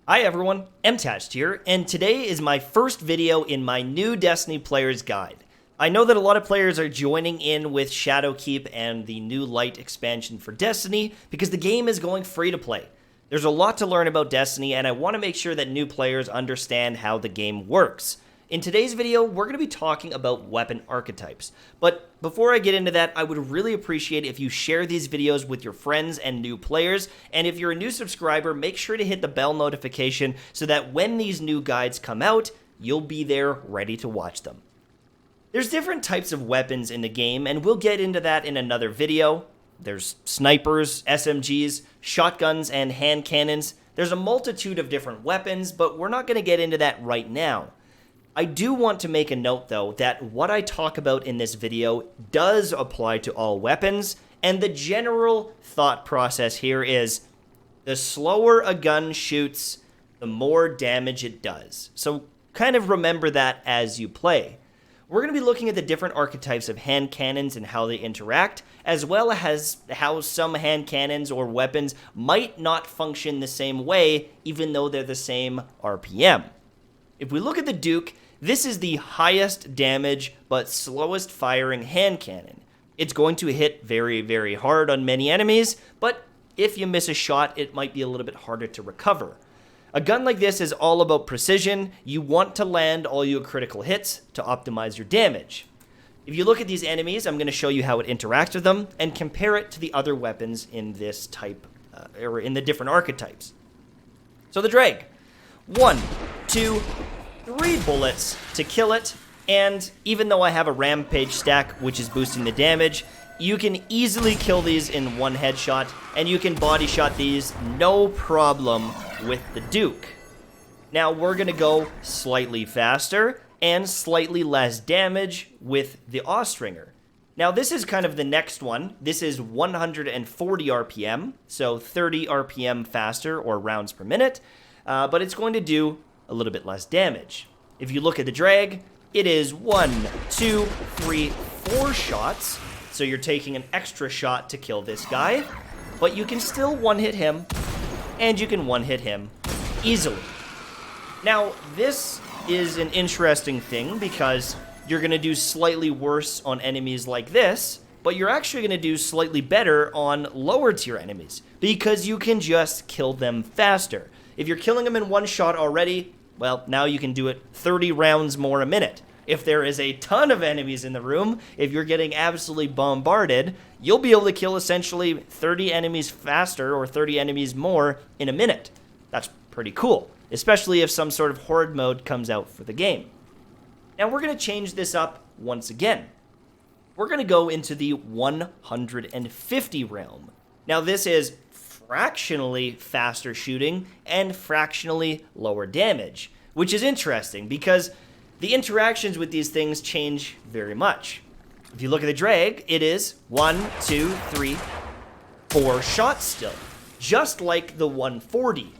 Hi everyone, Mtatched here, and today is my first video in my new Destiny Player's Guide. I know that a lot of players are joining in with Shadowkeep and the new Light expansion for Destiny because the game is going free to play. There's a lot to learn about Destiny, and I want to make sure that new players understand how the game works. In today's video, we're going to be talking about weapon archetypes. But before I get into that, I would really appreciate if you share these videos with your friends and new players. And if you're a new subscriber, make sure to hit the bell notification so that when these new guides come out, you'll be there ready to watch them. There's different types of weapons in the game, and we'll get into that in another video. There's snipers, SMGs, shotguns, and hand cannons. There's a multitude of different weapons, but we're not going to get into that right now. I do want to make a note, though, that what I talk about in this video does apply to all weapons, and the general thought process here is the slower a gun shoots, the more damage it does. So kind of remember that as you play. We're going to be looking at the different archetypes of hand cannons and how they interact, as well as how some hand cannons or weapons might not function the same way, even though they're the same RPM. If we look at the Duke, this is the highest damage but slowest firing hand cannon. It's going to hit very, very hard on many enemies, but if you miss a shot, it might be a little bit harder to recover. A gun like this is all about precision. You want to land all your critical hits to optimize your damage. If you look at these enemies, I'm going to show you how it interacts with them and compare it to the other weapons in this type, or in the different archetypes. So the Drag. 1, 2, 3 bullets to kill it, and even though I have a Rampage stack, which is boosting the damage, you can easily kill these in one headshot, and you can body shot these no problem with the Duke. Now we're going to go slightly faster and slightly less damage with the Austria. Now this is kind of the next one. This is 140 RPM, so 30 RPM faster, or rounds per minute, but it's going to do a little bit less damage. If you look at the Drag, it is 1, 2, 3, 4 shots, so you're taking an extra shot to kill this guy, but you can still one-hit him, and you can one-hit him easily. Now, this is an interesting thing because you're going to do slightly worse on enemies like this, but you're actually going to do slightly better on lower tier enemies because you can just kill them faster. If you're killing them in one shot already, well, now you can do it 30 rounds more a minute. If there is a ton of enemies in the room, if you're getting absolutely bombarded, you'll be able to kill essentially 30 enemies faster or 30 enemies more in a minute. That's pretty cool, especially if some sort of horde mode comes out for the game. Now we're going to change this up once again. We're going to go into the 150 realm. Now this is fractionally faster shooting and fractionally lower damage, which is interesting because the interactions with these things change very much. If you look at the Drag, it is 1, 2, 3, 4 shots still, just like the 140.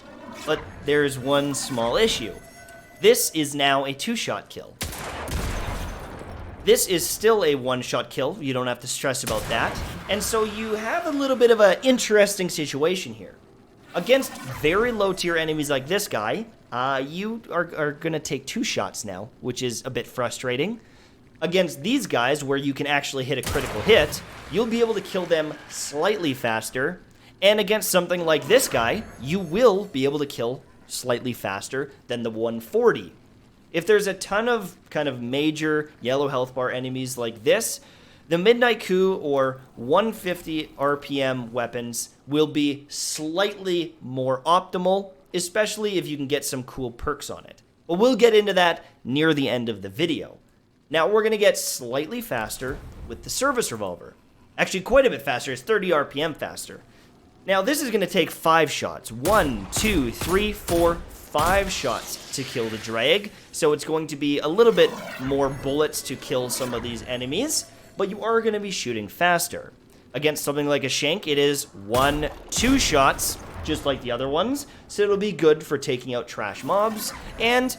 But there's one small issue. This is now a 2-shot kill. This is still a 1-shot kill. You don't have to stress about that. And so you have a little bit of an interesting situation here. Against very low tier enemies like this guy, you are going to take 2 shots now, which is a bit frustrating. Against these guys, where you can actually hit a critical hit, you'll be able to kill them slightly faster. And against something like this guy, you will be able to kill slightly faster than the 140. If there's a ton of kind of major yellow health bar enemies like this, the Midnight Coup or 150 RPM weapons will be slightly more optimal, especially if you can get some cool perks on it. But we'll get into that near the end of the video. Now we're going to get slightly faster with the Service Revolver. Actually, quite a bit faster. It's 30 RPM faster. Now this is going to take 5 shots. 1, 2, 3, 4, 5 shots to kill the Drag. So it's going to be a little bit more bullets to kill some of these enemies, but you are going to be shooting faster. Against something like a Shank, it is 1, 2 shots, just like the other ones, so it'll be good for taking out trash mobs, and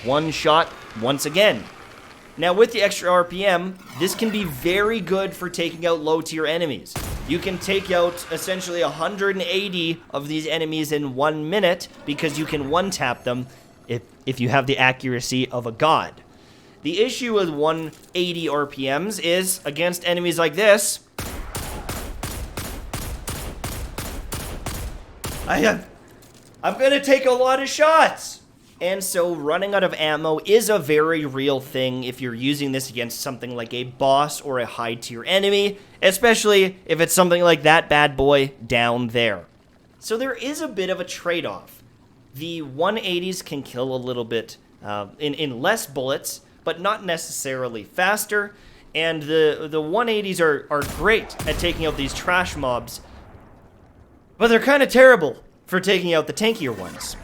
1 shot once again. Now with the extra RPM, this can be very good for taking out low tier enemies. You can take out essentially 180 of these enemies in 1 minute because you can one-tap them if you have the accuracy of a god. The issue with 180 RPMs is, against enemies like this, I'm gonna take a lot of shots. And so running out of ammo is a very real thing if you're using this against something like a boss or a high tier enemy, especially if it's something like that bad boy down there. So there is a bit of a trade-off. The 180s can kill a little bit in less bullets, but not necessarily faster. And the 180s are great at taking out these trash mobs, but they're kind of terrible for taking out the tankier ones.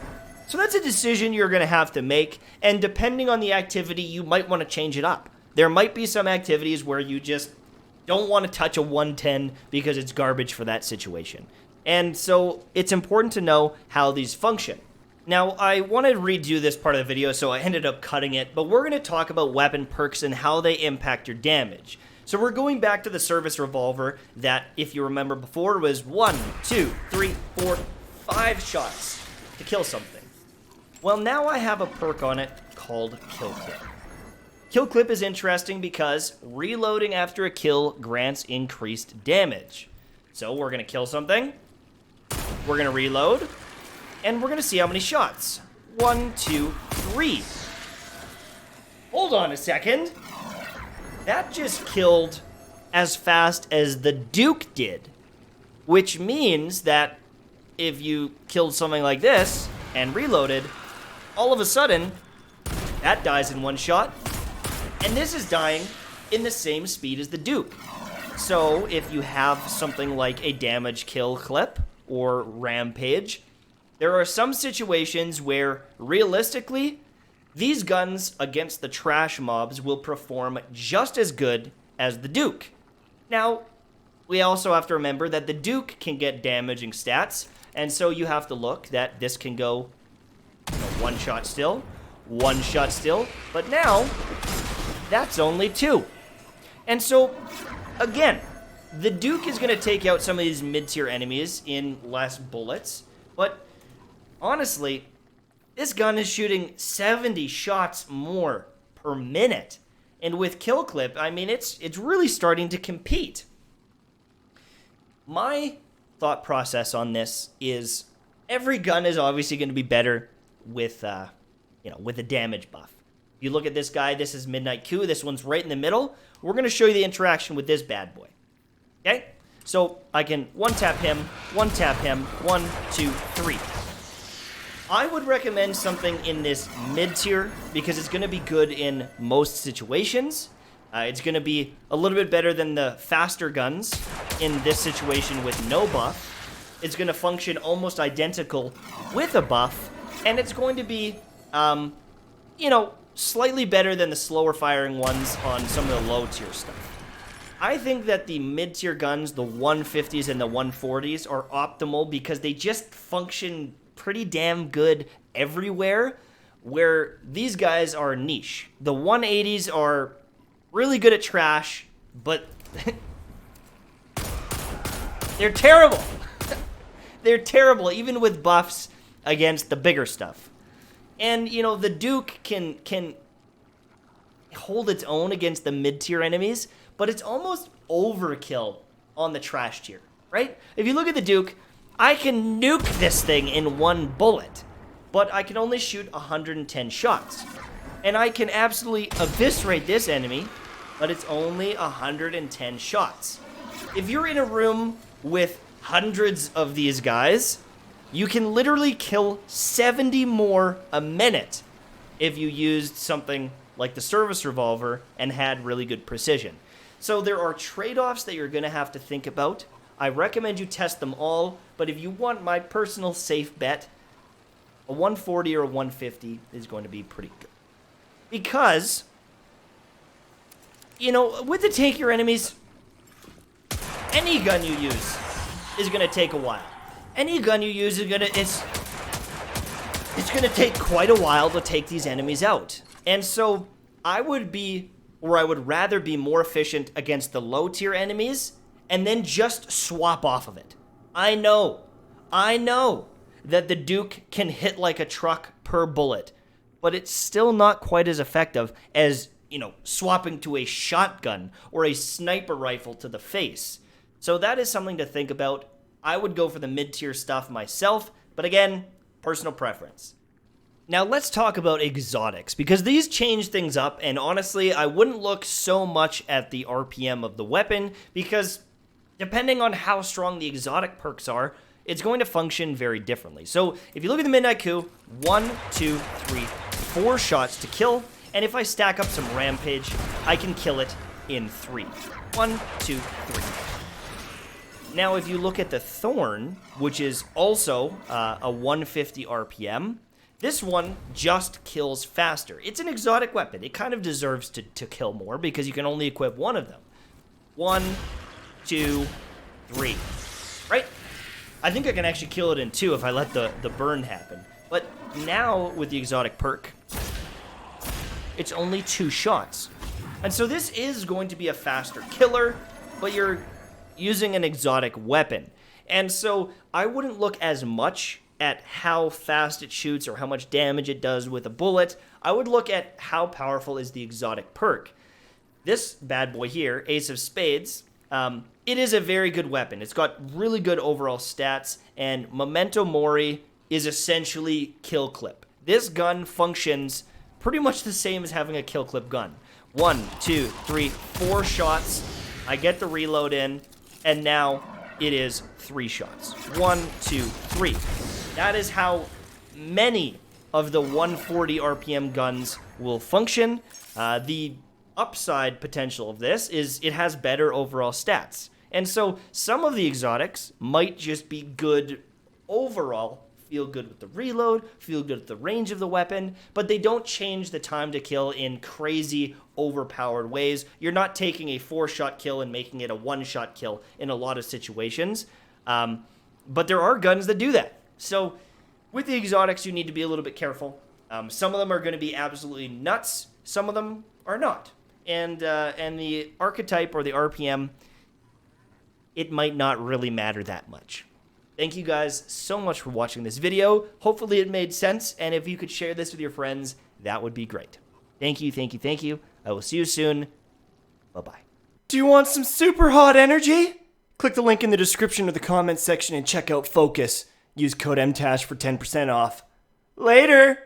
So that's a decision you're going to have to make, and depending on the activity, you might want to change it up. There might be some activities where you just don't want to touch a 110 because it's garbage for that situation. And so it's important to know how these function. Now, I wanted to redo this part of the video, so I ended up cutting it, but we're going to talk about weapon perks and how they impact your damage. So we're going back to the service revolver that, if you remember before, was 1, 2, 3, 4, 5 shots to kill something. Well, now I have a perk on it called Kill Clip. Kill Clip is interesting because reloading after a kill grants increased damage. So we're going to kill something, we're going to reload, and we're going to see how many shots. 1, 2, 3. Hold on a second. That just killed as fast as the Duke did, which means that if you killed something like this and reloaded, all of a sudden, that dies in 1 shot, and this is dying in the same speed as the Duke. So if you have something like a damage kill clip or rampage, there are some situations where, realistically, these guns against the trash mobs will perform just as good as the Duke. Now, we also have to remember that the Duke can get damaging stats, and so you have to look that this can go 1 shot still, 1 shot still, but now, that's only 2. And so, again, the Duke is going to take out some of these mid-tier enemies in less bullets, but honestly, this gun is shooting 70 shots more per minute. And with Kill Clip, I mean, it's really starting to compete. My thought process on this is every gun is obviously going to be better with a damage buff. If you look at this guy, this is Midnight Coup. This one's right in the middle. We're going to show you the interaction with this bad boy. Okay? So I can one-tap him, 1, 2, 3. I would recommend something in this mid-tier because it's going to be good in most situations. It's going to be a little bit better than the faster guns in this situation with no buff. It's going to function almost identical with a buff. And it's going to be, slightly better than the slower firing ones on some of the low tier stuff. I think that the mid-tier guns, the 150s and the 140s, are optimal because they just function pretty damn good everywhere, where these guys are niche. The 180s are really good at trash, but they're terrible. They're terrible, even with buffs against the bigger stuff. And, the Duke can hold its own against the mid-tier enemies, but it's almost overkill on the trash tier, right? If you look at the Duke, I can nuke this thing in 1 bullet, but I can only shoot 110 shots. And I can absolutely eviscerate this enemy, but it's only 110 shots. If you're in a room with hundreds of these guys, you can literally kill 70 more a minute if you used something like the service revolver and had really good precision. So there are trade-offs that you're going to have to think about. I recommend you test them all, but if you want my personal safe bet, a 140 or a 150 is going to be pretty good. Because, with the tankier enemies, any gun you use is going to take a while. Any gun you use is it's gonna take quite a while to take these enemies out. And so I would rather be more efficient against the low tier enemies and then just swap off of it. I know that the Duke can hit like a truck per bullet, but it's still not quite as effective as, swapping to a shotgun or a sniper rifle to the face. So that is something to think about. I would go for the mid-tier stuff myself, but again, personal preference. Now let's talk about exotics, because these change things up, and honestly, I wouldn't look so much at the RPM of the weapon, because depending on how strong the exotic perks are, it's going to function very differently. So if you look at the Midnight Coup, 1, 2, 3, 4 shots to kill, and if I stack up some Rampage, I can kill it in 3. 1, 2, 3. Now, if you look at the Thorn, which is also a 150 RPM, this one just kills faster. It's an exotic weapon. It kind of deserves to kill more because you can only equip one of them. 1, 2, 3. Right? I think I can actually kill it in 2 if I let the burn happen. But now, with the exotic perk, it's only 2 shots. And so this is going to be a faster killer, but you're using an exotic weapon. And so I wouldn't look as much at how fast it shoots or how much damage it does with a bullet. I would look at how powerful is the exotic perk. This bad boy here, Ace of Spades, it is a very good weapon. It's got really good overall stats, and Memento Mori is essentially kill clip. This gun functions pretty much the same as having a kill clip gun. 1, 2, 3, 4 shots. I get the reload in, and now it is 3 shots. 1, 2, 3. That is how many of the 140 RPM guns will function. The upside potential of this is it has better overall stats. And so some of the exotics might just be good overall, feel good with the reload, feel good with the range of the weapon, but they don't change the time to kill in crazy, overpowered ways. You're not taking a 4-shot kill and making it a 1-shot kill in a lot of situations. But there are guns that do that. So with the exotics, you need to be a little bit careful. Some of them are going to be absolutely nuts. Some of them are not. And the archetype or the RPM, it might not really matter that much. Thank you guys so much for watching this video. Hopefully it made sense, and if you could share this with your friends, that would be great. Thank you, thank you, thank you. I will see you soon. Bye-bye. Do you want some super hot energy? Click the link in the description or the comments section and check out Focus. Use code MTASH for 10% off. Later!